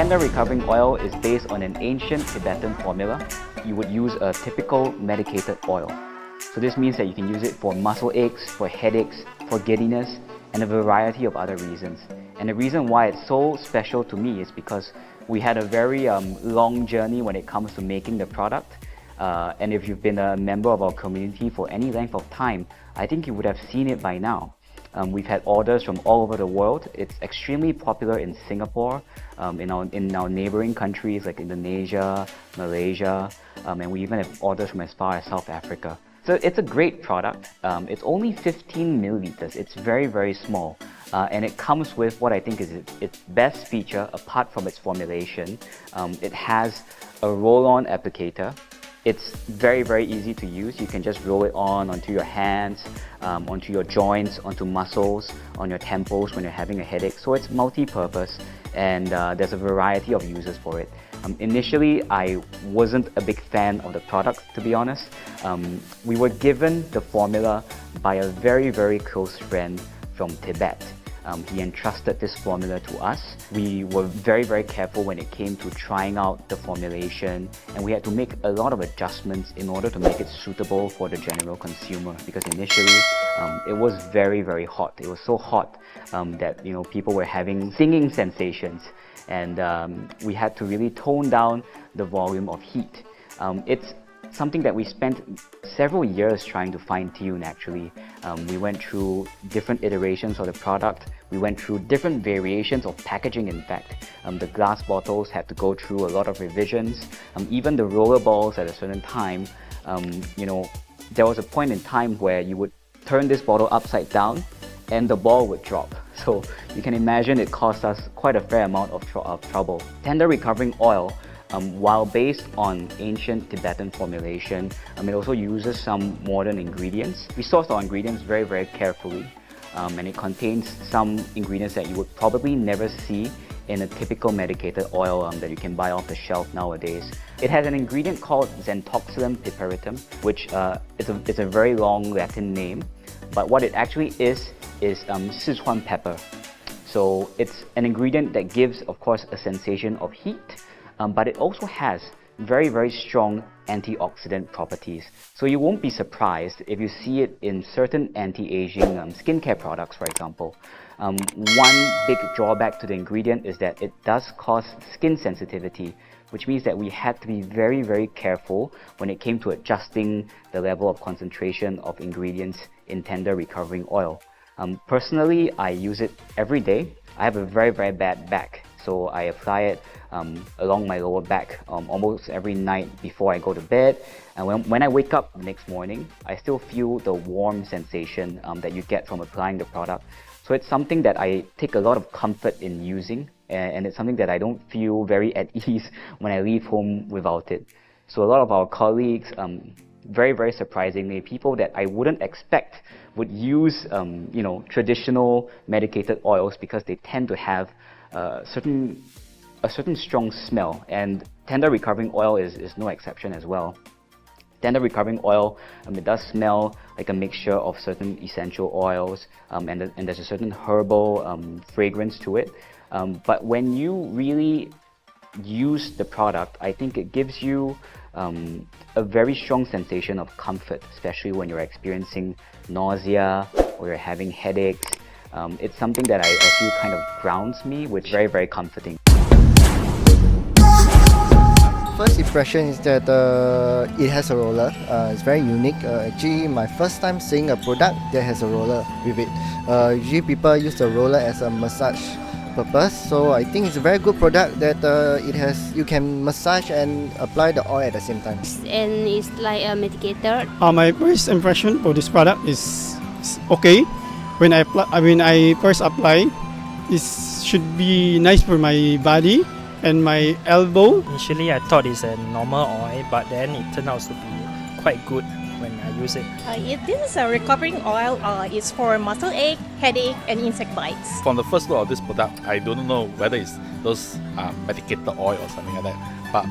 Tendar recovering oil is based on an ancient Tibetan formula. You would use a typical medicated oil. So this means that you can use it for muscle aches, for headaches, for giddiness, and a variety of other reasons. And the reason why it's so special to me is because we had a very long journey when it comes to making the product. And if you've been a member of our community for any length of time, I think you would have seen it by now. We've had orders from all over the world. It's extremely popular in Singapore, in our neighboring countries like Indonesia, Malaysia, and we even have orders from as far as South Africa. So it's a great product. It's only 15 milliliters. It's very, very small. And it comes with what I think is its best feature apart from its formulation. It has a roll-on applicator. It's very, very easy to use. You can just roll it onto your hands, onto your joints, onto muscles, on your temples when you're having a headache. So it's multi-purpose, and there's a variety of uses for it. Initially, I wasn't a big fan of the product, to be honest. We were given the formula by a very, very close friend from Tibet. He entrusted this formula to us. We were very, very careful when it came to trying out the formulation, and we had to make a lot of adjustments in order to make it suitable for the general consumer, because initially it was very, very hot. It was so hot that people were having stinging sensations, and we had to really tone down the volume of heat. It's something that we spent several years trying to fine-tune actually. We went through different iterations of the product. We went through different variations of packaging, in fact. The glass bottles had to go through a lot of revisions. Even the roller balls at a certain time, there was a point in time where you would turn this bottle upside down and the ball would drop. So you can imagine it cost us quite a fair amount of trouble. Tendar recovering oil, while based on ancient Tibetan formulation, it also uses some modern ingredients. We sourced our ingredients very, very carefully, and it contains some ingredients that you would probably never see in a typical medicated oil that you can buy off the shelf nowadays. It has an ingredient called Xanthoxylum piperitum, which it's a very long Latin name, but what it actually is Sichuan pepper. So it's an ingredient that gives, of course, a sensation of heat, but it also has very, very strong antioxidant properties. So you won't be surprised if you see it in certain anti-aging skincare products, for example. One big drawback to the ingredient is that it does cause skin sensitivity, which means that we had to be very, very careful when it came to adjusting the level of concentration of ingredients in Tendar recovering oil. Personally, I use it every day. I have a very, very bad back, so I apply it along my lower back almost every night before I go to bed. And when I wake up the next morning, I still feel the warm sensation that you get from applying the product. So it's something that I take a lot of comfort in using, and it's something that I don't feel very at ease when I leave home without it. So a lot of our colleagues, very, very surprisingly, people that I wouldn't expect would use traditional medicated oils because they tend to have a certain strong smell, and Tendar recovering oil is no exception as well. Tendar recovering oil, it does smell like a mixture of certain essential oils, and there's a certain herbal fragrance to it. But when you really use the product, I think it gives you a very strong sensation of comfort, especially when you're experiencing nausea or you're having headaches. It's something that I feel kind of grounds me, which is very, very comforting. First impression is that it has a roller. It's very unique. Actually, my first time seeing a product that has a roller with it. Usually people use the roller as a massage purpose, so I think it's a very good product that you can massage and apply the oil at the same time. And it's like a medicator. My first impression for this product is okay. When I first apply, it should be nice for my body and my elbow. Initially I thought it's a normal oil, but then it turned out to be quite good when I use it. This is a recovering oil. It's for muscle ache, headache and insect bites. From the first look of this product, I don't know whether it's those medicated oil or something like that, but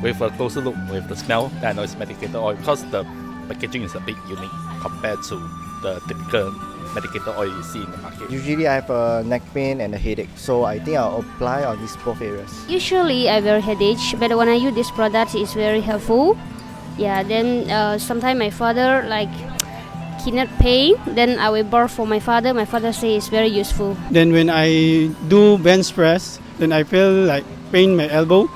with a closer look with the smell, then I know it's medicated oil because the packaging is a bit unique compared to the typical medicated oil you see in the market? Usually I have a neck pain and a headache, so I think I'll apply on these both areas. Usually I wear headache, but when I use this product, it's very helpful. Yeah, then sometimes my father like cannot pain, then I will borrow for my father. My father say it's very useful. Then when I do bench press, then I feel like pain my elbow.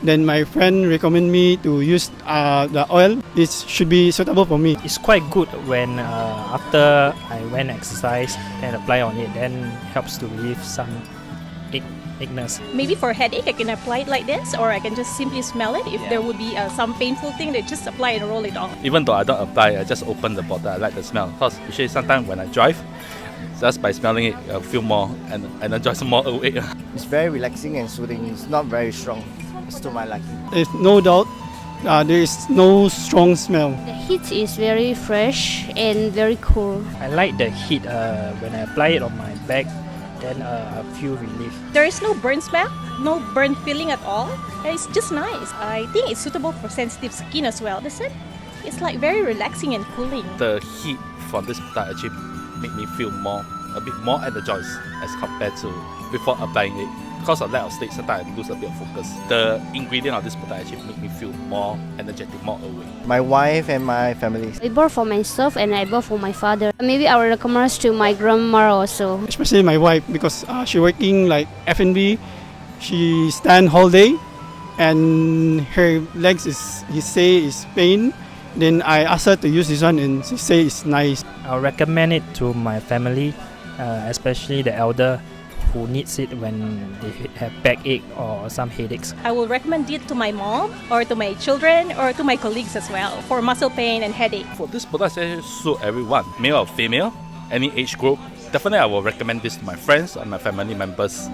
Then my friend recommend me to use the oil. It should be suitable for me. It's quite good when after I went exercise and apply on it, then helps to relieve some aches. Maybe for headache, I can apply it like this, or I can just simply smell it. If there would be some painful thing, they just apply and roll it off. Even though I don't apply, I just open the bottle. I like the smell. Because usually sometimes when I drive, just by smelling it, I feel more and enjoy some more awake. It's very relaxing and soothing. It's not very strong. It's to my liking. There's no doubt there is no strong smell. The heat is very fresh and very cool. I like the heat when I apply it on my back, then I feel relief. There is no burn smell, no burn feeling at all. It's just nice. I think it's suitable for sensitive skin as well. It's like very relaxing and cooling. The heat from this product actually make me feel a bit more energized as compared to before applying it. Because of lack of sleep, sometimes I lose a bit of focus. The ingredient of this product actually make me feel more energetic, more awake. My wife and my family. I bought for myself and I bought for my father. Maybe I will recommend to my grandma also. Especially my wife, because she working like F&B. She stand whole day and her legs is pain. Then I asked her to use this one and she say it's nice. I'll recommend it to my family, especially the elder who needs it when they have backache or some headaches. I will recommend it to my mom, or to my children, or to my colleagues as well, for muscle pain and headache. For this product, it suit everyone, male or female, any age group. Definitely I will recommend this to my friends and my family members.